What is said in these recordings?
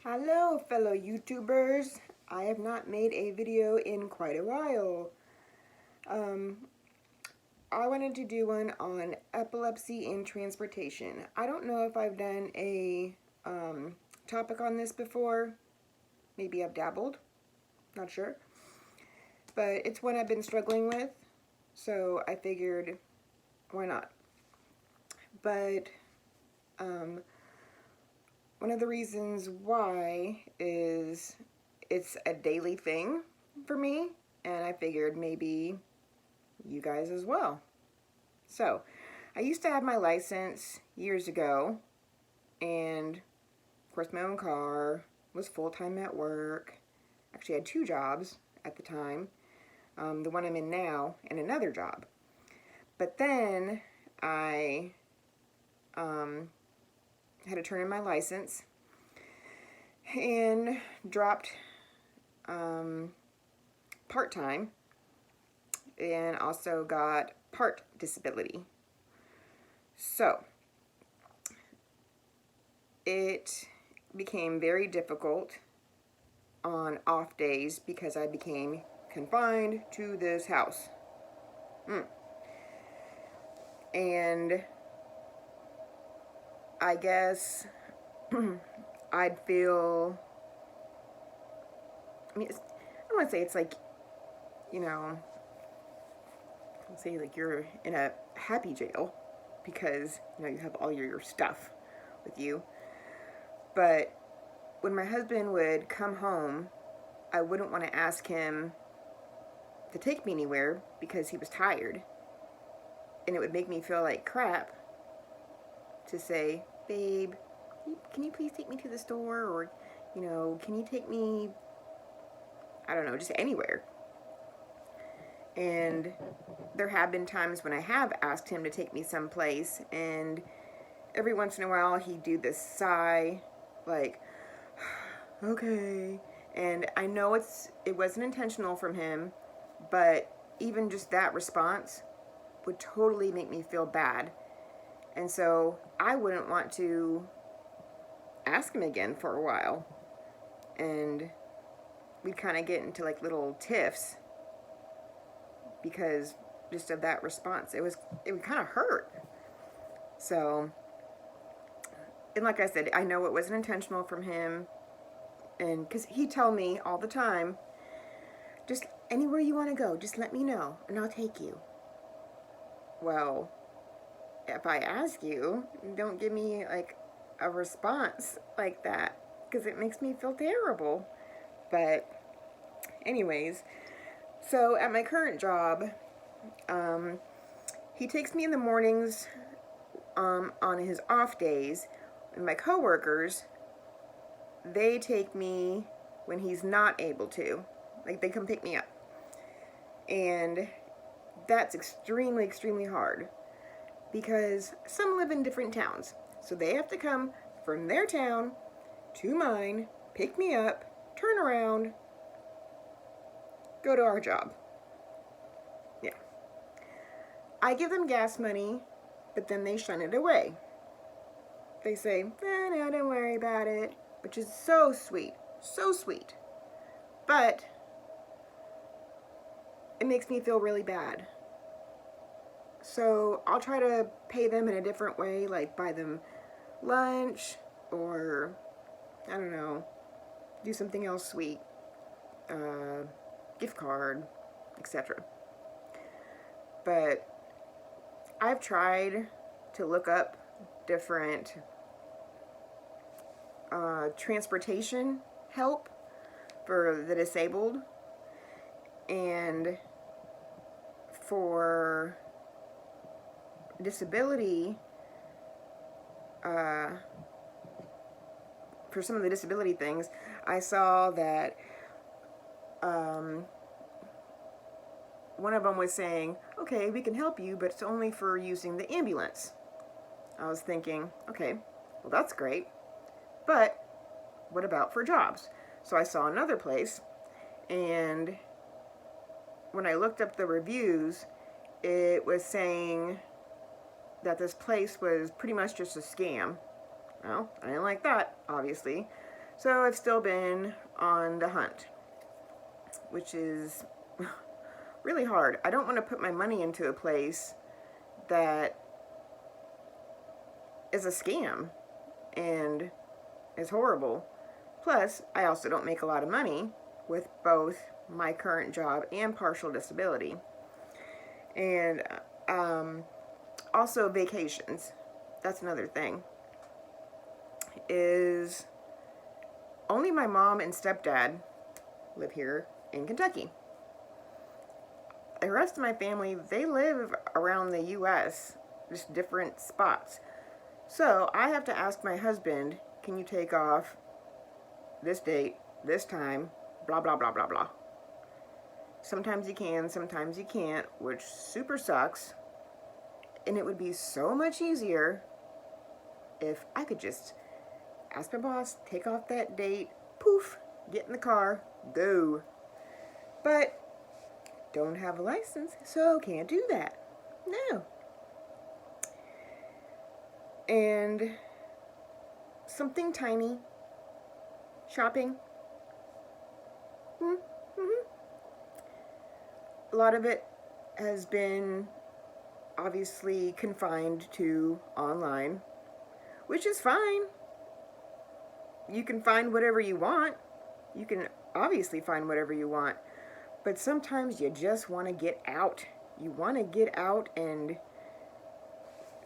Hello, fellow YouTubers. I have not made a video in quite a while. Um, I wanted to do one on epilepsy in transportation. I don't know if I've done a topic on this before. Maybe I've dabbled, not sure. But it's one I've been struggling with, so I figured, why not? But one of the reasons why is it's a daily thing for me, and I figured maybe you guys as well. So, I used to have my license years ago, and of course my own car, was full-time at work. Actually, I had two jobs at the time, the one I'm in now, and another job. But then I had to turn in my license and dropped part-time and also got part disability. So it became very difficult on off days because I became confined to this house. And I guess I'd feel, I mean, I don't want to say it's like, let's say like you're in a happy jail because, you have all your stuff with you. But when my husband would come home, I wouldn't want to ask him to take me anywhere because he was tired. And it would make me feel like crap to say, babe, can you please take me to the store? Or, can you take me, I don't know, just anywhere. And there have been times when I have asked him to take me someplace, and every once in a while he'd do this sigh, like, okay. And I know it wasn't intentional from him, but even just that response would totally make me feel bad. And so I wouldn't want to ask him again for a while. And we'd kind of get into like little tiffs because just of that response. It would kind of hurt. So, and like I said, I know it wasn't intentional from him. And because he'd tell me all the time, just anywhere you want to go, just let me know and I'll take you. Well, if I ask you, don't give me like a response like that because it makes me feel terrible. But anyways, so at my current job, he takes me in the mornings on his off days, and my coworkers, they take me when he's not able to. Like, they come pick me up. And that's extremely, extremely hard because some live in different towns. So they have to come from their town to mine, pick me up, turn around, go to our job. Yeah. I give them gas money, but then they shun it away. They say, no, don't worry about it, which is so sweet, so sweet. But it makes me feel really bad. So I'll try to pay them in a different way, like buy them lunch or, I don't know, do something else sweet, gift card, etc. But I've tried to look up different transportation help for the disabled, and for disability, for some of the disability things, I saw that one of them was saying, okay, we can help you, but it's only for using the ambulance. I was thinking, okay, well, that's great, but what about for jobs? So I saw another place, and when I looked up the reviews, it was saying that this place was pretty much just a scam. Well, I didn't like that, obviously. So I've still been on the hunt, which is really hard. I don't want to put my money into a place that is a scam and is horrible. Plus, I also don't make a lot of money with both my current job and partial disability. And also vacations. That's another thing. Is only my mom and stepdad live here in Kentucky. The rest of my family, they live around the U.S., just different spots. So I have to ask my husband, can you take off this date, this time, blah, blah, blah, blah, blah. Sometimes you can, sometimes you can't, which super sucks. And it would be so much easier if I could just ask my boss, take off that date, poof, get in the car, go. But don't have a license, so can't do that. No. And something tiny, shopping. Mm-hmm. A lot of it has been obviously confined to online, which is fine. You can find whatever you want. You can obviously find whatever you want. But sometimes you just want to get out. You want to get out and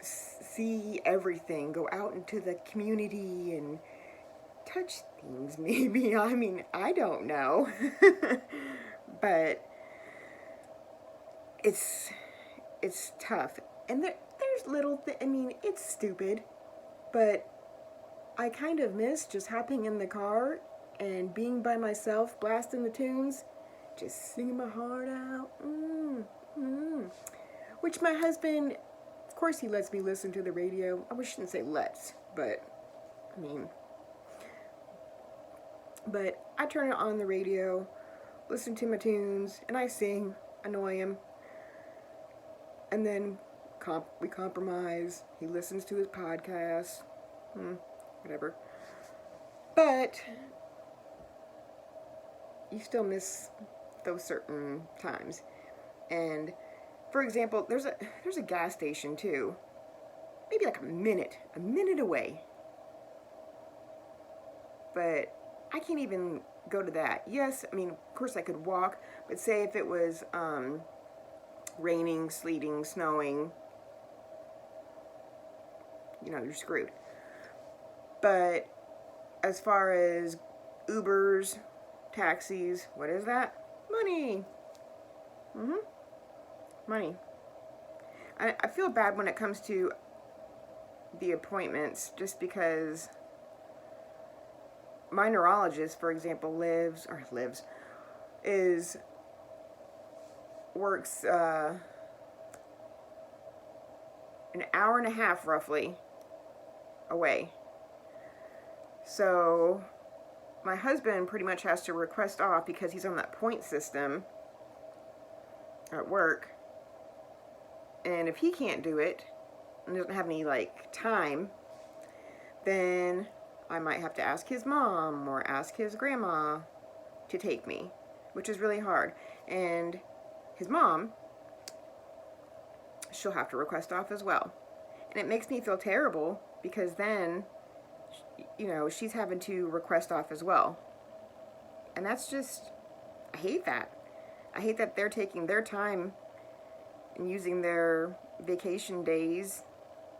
see everything. Go out into the community and touch things, maybe. I mean, I don't know. But it's tough. And there's little I mean, it's stupid. But I kind of miss just hopping in the car and being by myself, blasting the tunes, just singing my heart out. Which my husband, of course he lets me listen to the radio. I shouldn't say lets, but I mean, but I turn it on the radio, listen to my tunes, and I sing, annoy him. And then we compromise. He listens to his podcast. Whatever. But you still miss those certain times. And for example, there's a gas station too. Maybe like a minute away. But I can't even go to that. Yes, I mean, of course I could walk, but say if it was raining, sleeting, snowing, you're screwed. But as far as Ubers, taxis, what is that? Money. Money. I feel bad when it comes to the appointments, just because my neurologist, for example, works an hour and a half roughly away. So my husband pretty much has to request off because he's on that point system at work. And if he can't do it and doesn't have any time, then I might have to ask his mom or ask his grandma to take me, which is really hard. And his mom, she'll have to request off as well. And it makes me feel terrible because then, she's having to request off as well. And that's just, I hate that. I hate that they're taking their time and using their vacation days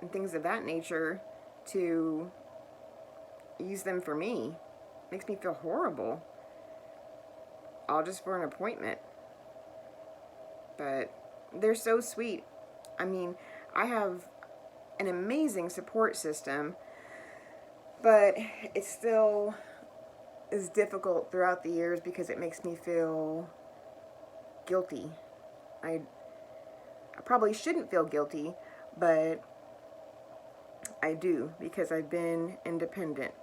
and things of that nature to use them for me. Makes me feel horrible. All just for an appointment. But they're so sweet. I mean, I have an amazing support system, but it still is difficult throughout the years because it makes me feel guilty. I probably shouldn't feel guilty, but I do because I've been independent.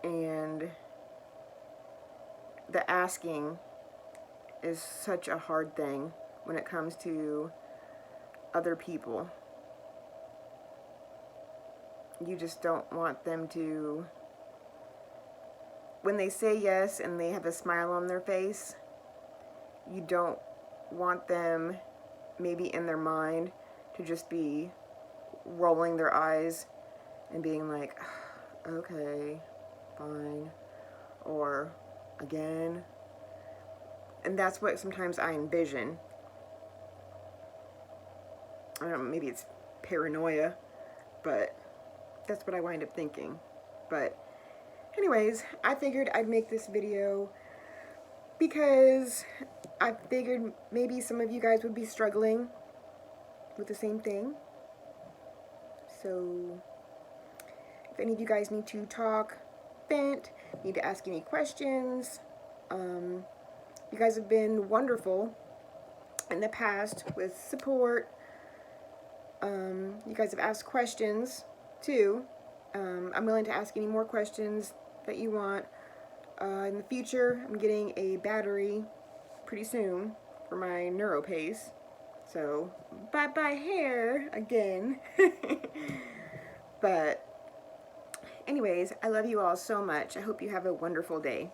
And the asking is such a hard thing when it comes to other people. you just don't want them to, when they say yes and they have a smile on their face, you don't want them, maybe in their mind, to just be rolling their eyes and being like, okay, fine, or again. And that's what sometimes I envision. I don't know, maybe it's paranoia, but that's what I wind up thinking. But anyways, I figured I'd make this video because I figured maybe some of you guys would be struggling with the same thing. So if any of you guys need to talk, vent, need to ask any questions, you guys have been wonderful in the past with support. You guys have asked questions too. I'm willing to ask any more questions that you want. In the future, I'm getting a battery pretty soon for my NeuroPace. So, bye-bye hair again. But anyways, I love you all so much. I hope you have a wonderful day.